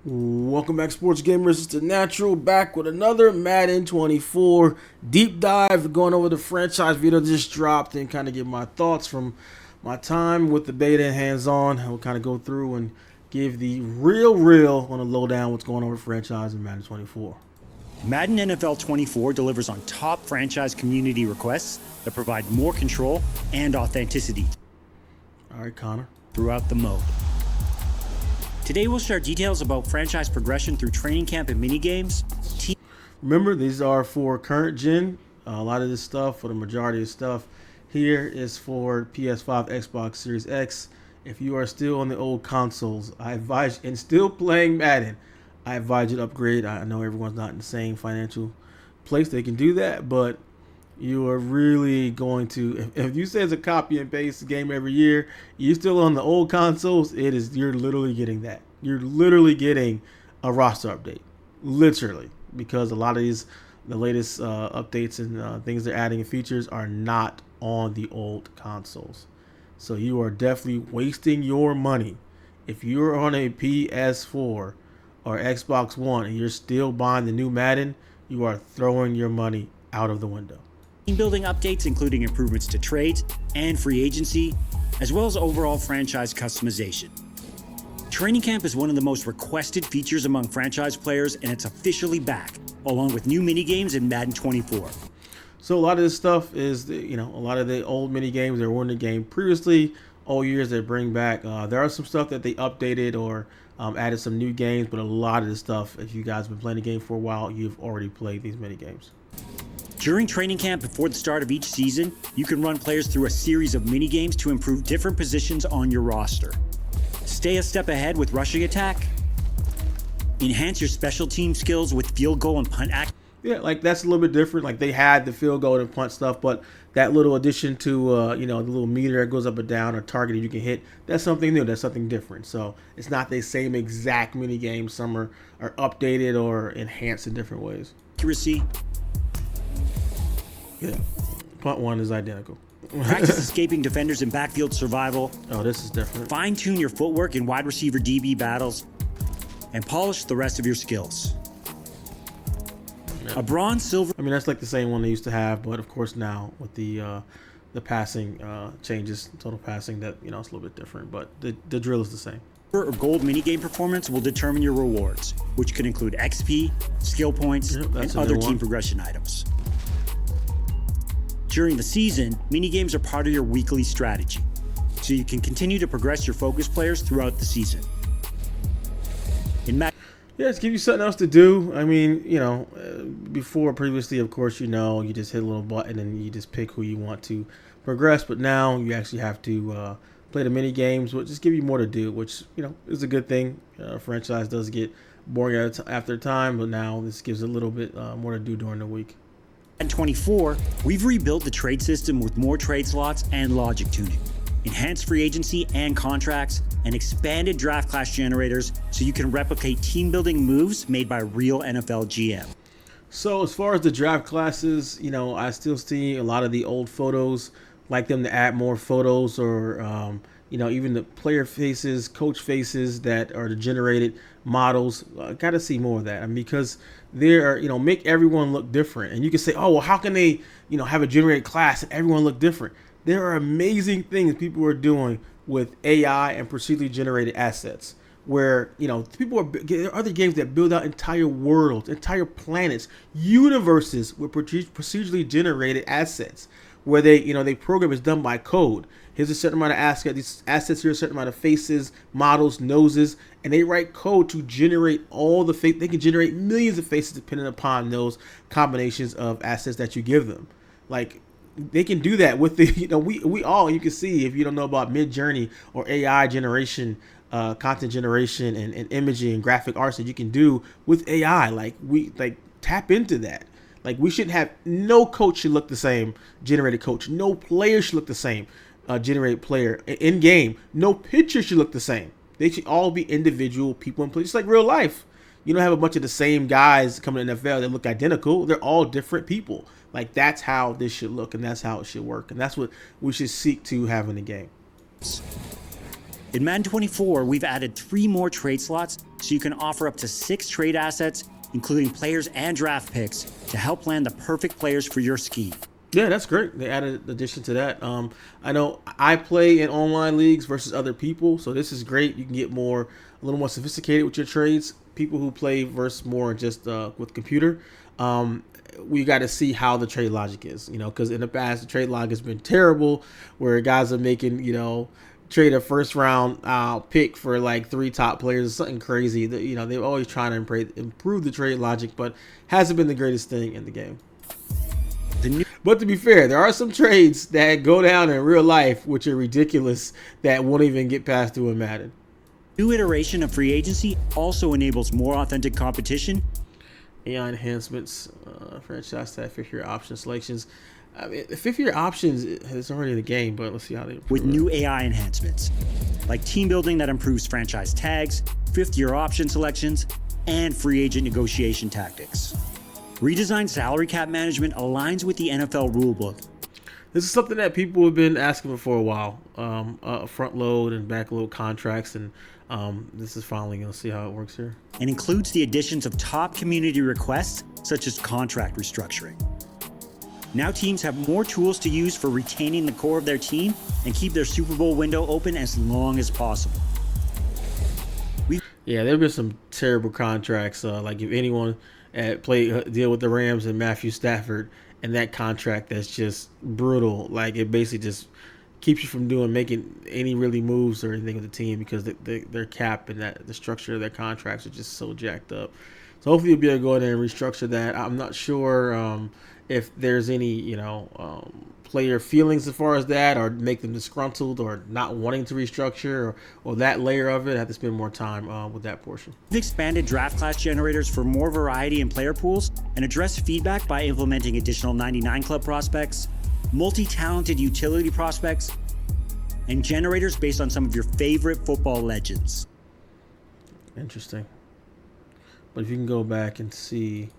Welcome back, sports gamers. It's the Natural back with another Madden 24 deep dive, going over the franchise video just dropped and kind of give my thoughts from my time with the beta and hands-on. We'll kind of go through and give the real on a lowdown what's going on with franchise in Madden 24. Madden NFL 24 delivers on top franchise community requests that provide more control and authenticity. All right, Connor. Throughout the mode. Today we'll share details about franchise progression through training camp and minigames. Remember, these are for current gen. A lot of this stuff, or the majority of stuff here, is for PS5, Xbox Series X. If you are still on the old consoles, I advise, and still playing Madden, I advise you to upgrade. I know everyone's not in the same financial place they can do that, but you are really going to, if you say it's a copy and paste game every year, you're still on the old consoles, you're literally getting that. You're literally getting a roster update, literally, because a lot of the latest updates and things they're adding and features are not on the old consoles. So you are definitely wasting your money. If you're on a PS4 or Xbox One and you're still buying the new Madden, you are throwing your money out of the window. Team building updates, including improvements to trades and free agency, as well as overall franchise customization. Training camp is one of the most requested features among franchise players, and it's officially back, along with new minigames in Madden 24. So a lot of this stuff is, a lot of the old minigames that were in the game previously, all years they bring back. There are some stuff that they updated or added some new games, but a lot of this stuff, if you guys have been playing the game for a while, you've already played these minigames. During training camp before the start of each season, you can run players through a series of minigames to improve different positions on your roster. Stay a step ahead with rushing attack. Enhance your special team skills with field goal and punt act. Yeah, like that's a little bit different. Like they had the field goal and punt stuff, but that little addition to, the little meter that goes up and down or target you can hit, that's something new. That's something different. So it's not the same exact minigame. Some are updated or enhanced in different ways. Accuracy. Yeah, punt one is identical. Practice escaping defenders in backfield survival. Oh, this is different. Fine-tune your footwork in wide receiver DB battles. And polish the rest of your skills. Yeah. A bronze, silver. I mean, that's like the same one they used to have, but of course now with the passing changes, total passing, that it's a little bit different, but the drill is the same. Or gold minigame performance will determine your rewards, which could include XP, skill points, and other team progression items. During the season, minigames are part of your weekly strategy, so you can continue to progress your focus players throughout the season. Yeah, it's give you something else to do. I mean, before previously, of course, you just hit a little button and you just pick who you want to progress. But now you actually have to play the mini games, which just give you more to do, which is a good thing. Franchise does get boring after time, but now this gives a little bit more to do during the week. At 24, we've rebuilt the trade system with more trade slots and logic tuning, enhanced free agency and contracts, and expanded draft class generators so you can replicate team building moves made by real NFL GM. So as far as the draft classes, I still see a lot of the old photos, like them to add more photos or, even the player faces, coach faces that are the generated models. Got to see more of that. I mean, because they're, make everyone look different. And you can say, oh, well, how can they, have a generated class and everyone look different? There are amazing things people are doing with AI and procedurally generated assets where, there are other games that build out entire worlds, entire planets, universes with procedurally generated assets where they program is done by code. Here's a certain amount of assets. These assets here, a certain amount of faces, models, noses, and they write code to generate all the face. They can generate millions of faces depending upon those combinations of assets that you give them. Like they can do that with the, we all, you can see if you don't know about Mid-Journey or AI generation, content generation and imaging and graphic arts that you can do with AI. Like tap into that. Like we shouldn't have, no coach should look the same, generated coach. No player should look the same, generated player in game. No picture should look the same. They should all be individual people and players, just like real life. You don't have a bunch of the same guys coming to the NFL that look identical. They're all different people. Like that's how this should look and that's how it should work. And that's what we should seek to have in the game. In Madden 24, we've added 3 more trade slots so you can offer up to 6 trade assets, including players and draft picks, to help land the perfect players for your scheme. Yeah, that's great. They added addition to that. I know I play in online leagues versus other people, so this is great. You can get a little more sophisticated with your trades. People who play versus more just with computer. We got to see how the trade logic is, because in the past the trade logic has been terrible, where guys are making, trade a first round pick for like 3 top players or something crazy. That they're always trying to improve the trade logic, but hasn't been the greatest thing in the game. But to be fair, there are some trades that go down in real life which are ridiculous that won't even get passed through in Madden. New iteration of free agency also enables more authentic competition. AI enhancements, franchise tag, 5-year option selections. I mean, 5-year options is already in the game, but let's see how they improve with new AI enhancements, like team building that improves franchise tags, 5th-year option selections, and free agent negotiation tactics. Redesigned salary cap management aligns with the NFL rulebook. This is something that people have been asking for a while. Front load and back load contracts, and this is finally going to see how it works here. And includes the additions of top community requests, such as contract restructuring. Now teams have more tools to use for retaining the core of their team and keep their Super Bowl window open as long as possible. Yeah, there have been some terrible contracts. Like if anyone deal with the Rams and Matthew Stafford, and that contract that's just brutal. Like it basically just keeps you from making any really moves or anything with the team because their cap and the structure of their contracts are just so jacked up. So hopefully you'll be able to go in there and restructure that. I'm not sure if there's any player feelings as far as that, or make them disgruntled or not wanting to restructure, or that layer of it. I have to spend more time with that portion. We've expanded draft class generators for more variety in player pools and addressed feedback by implementing additional 99 club prospects, multi-talented utility prospects, and generators based on some of your favorite football legends. Interesting. But if you can go back and see,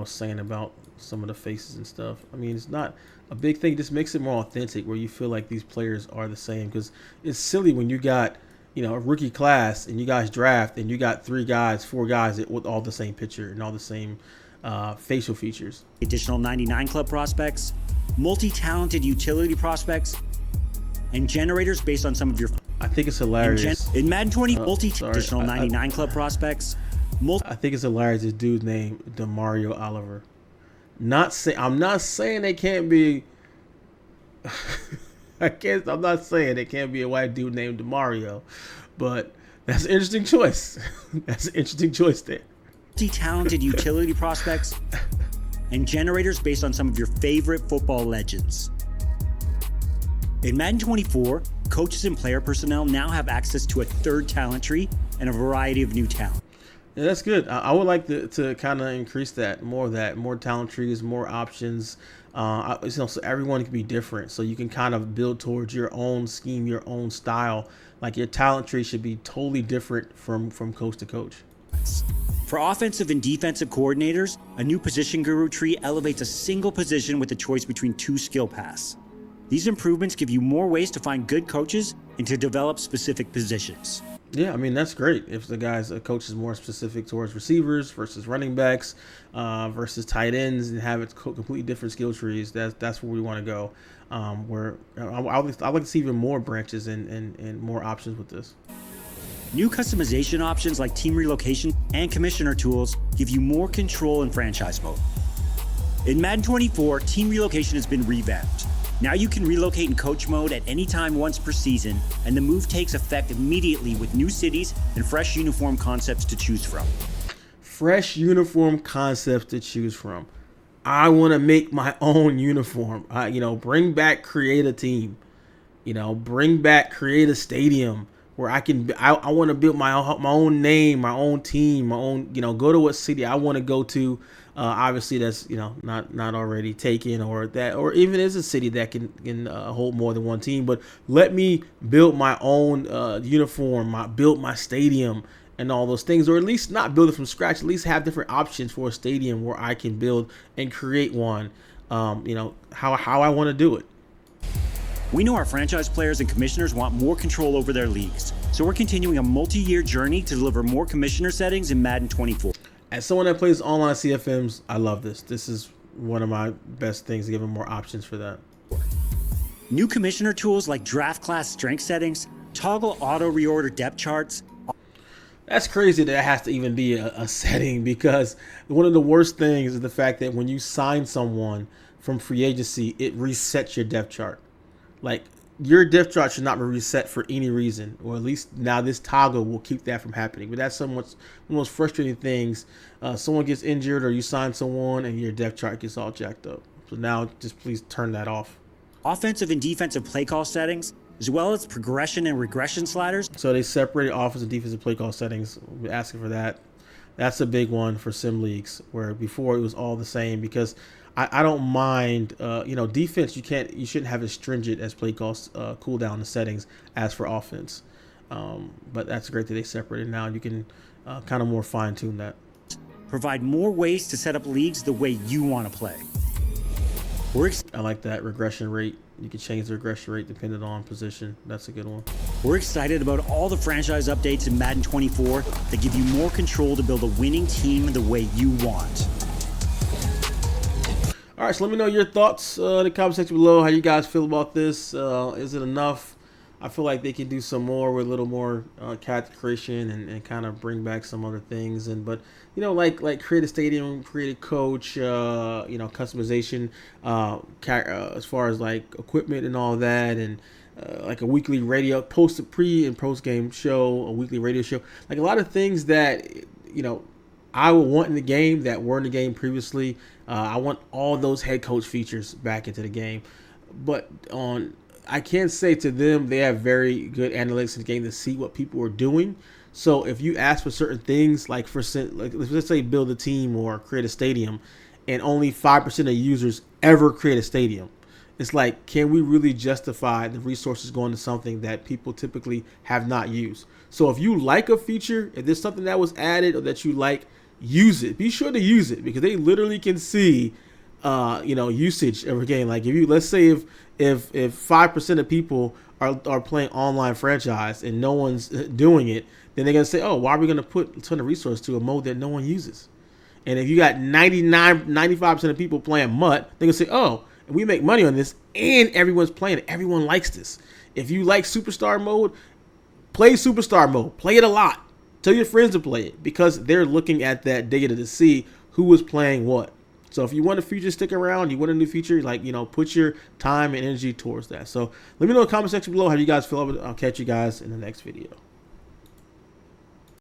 saying about some of the faces and stuff, I mean, it's not a big thing. It just makes it more authentic, where you feel like these players are the same. Because it's silly when you got, a rookie class and you guys draft and you got 4 guys with all the same picture and all the same facial features. Additional 99 club prospects, multi-talented utility prospects, and generators based on some of your. I think it's hilarious. In Madden 20, additional 99 club prospects. I think it's hilarious. This dude's name DeMario Oliver. I'm not saying they can't be. I'm not saying it can't be a white dude named DeMario, but that's an interesting choice. That's an interesting choice there. Multi-talented utility prospects and generators based on some of your favorite football legends. In Madden 24, coaches and player personnel now have access to a 3rd talent tree and a variety of new talent. Yeah, that's good. I would like to kind of increase that, more talent trees, more options. So everyone can be different. So you can kind of build towards your own scheme, your own style. Like your talent tree should be totally different from coach to coach. For offensive and defensive coordinators, a new position guru tree elevates a single position with a choice between 2 skill paths. These improvements give you more ways to find good coaches and to develop specific positions. Yeah, I mean, that's great. If a coach is more specific towards receivers versus running backs versus tight ends, and have it completely different skill trees, that's where we want to go. Where I'd like to see even more branches and more options with this. New customization options like team relocation and commissioner tools give you more control in franchise mode. In Madden 24, team relocation has been revamped. Now you can relocate in coach mode at any time once per season, and the move takes effect immediately with new cities and fresh uniform concepts to choose from. Fresh uniform concepts to choose from. I want to make my own uniform. Bring back create a team. Bring back create a stadium where I want to build my own name, my own team, my own, go to what city I want to go to. Obviously that's, not already taken, or even is a city that can hold more than one team, but let me build my own uniform, build my stadium and all those things, or at least not build it from scratch, at least have different options for a stadium where I can build and create one, how I want to do it. We know our franchise players and commissioners want more control over their leagues, so we're continuing a multi-year journey to deliver more commissioner settings in Madden 24. As someone that plays online CFMs, I love this. This is one of my best things, giving more options for that. New commissioner tools like draft class strength settings, toggle auto reorder depth charts. That's crazy that has to even be a setting, because one of the worst things is the fact that when you sign someone from free agency, it resets your depth chart. Like, your depth chart should not be reset for any reason, or at least now this toggle will keep that from happening. But that's one of the most frustrating things. Someone gets injured or you sign someone and your depth chart gets all jacked up. So now just please turn that off. Offensive and defensive play call settings, as well as progression and regression sliders. So they separated offensive and defensive play call settings. We're asking for that. That's a big one for sim leagues, where before it was all the same, because I don't mind, defense. You shouldn't have as stringent as play calls cooldown the settings as for offense. But that's great that they separated. Now you can kind of more fine tune that. Provide more ways to set up leagues the way you want to play. I like that regression rate. You can change the regression rate depending on position. That's a good one. We're excited about all the franchise updates in Madden 24 that give you more control to build a winning team the way you want. All right, so let me know your thoughts in the comment section below. How you guys feel about this? Is it enough? I feel like they can do some more with a little more character creation and kind of bring back some other things. But like create a stadium, create a coach, customization as far as like equipment and all that, and like a weekly radio pre and post game show, a weekly radio show, like a lot of things that I would want in the game that were in the game previously. I want all those head coach features back into the game, but I can say to them, they have very good analytics in the game to see what people are doing. So if you ask for certain things, like let's say build a team or create a stadium, and only 5% of users ever create a stadium, it's like, can we really justify the resources going to something that people typically have not used? So if you like a feature, if there's something that was added or that you like, use it. Be sure to use it, because they literally can see usage every game. Like let's say if 5% of people are playing online franchise and no one's doing it, then they're gonna say, oh, why are we gonna put a ton of resource to a mode that no one uses? And if you got 95% of people playing MUT, they're gonna say, oh, and we make money on this and everyone's playing it, everyone likes this. If you like superstar mode, play superstar mode, play it a lot. Tell your friends to play it, because they're looking at that data to see who is playing what. So if you want a feature to stick around, you want a new feature, put your time and energy towards that. So let me know in the comment section below how you guys feel about it. I'll catch you guys in the next video.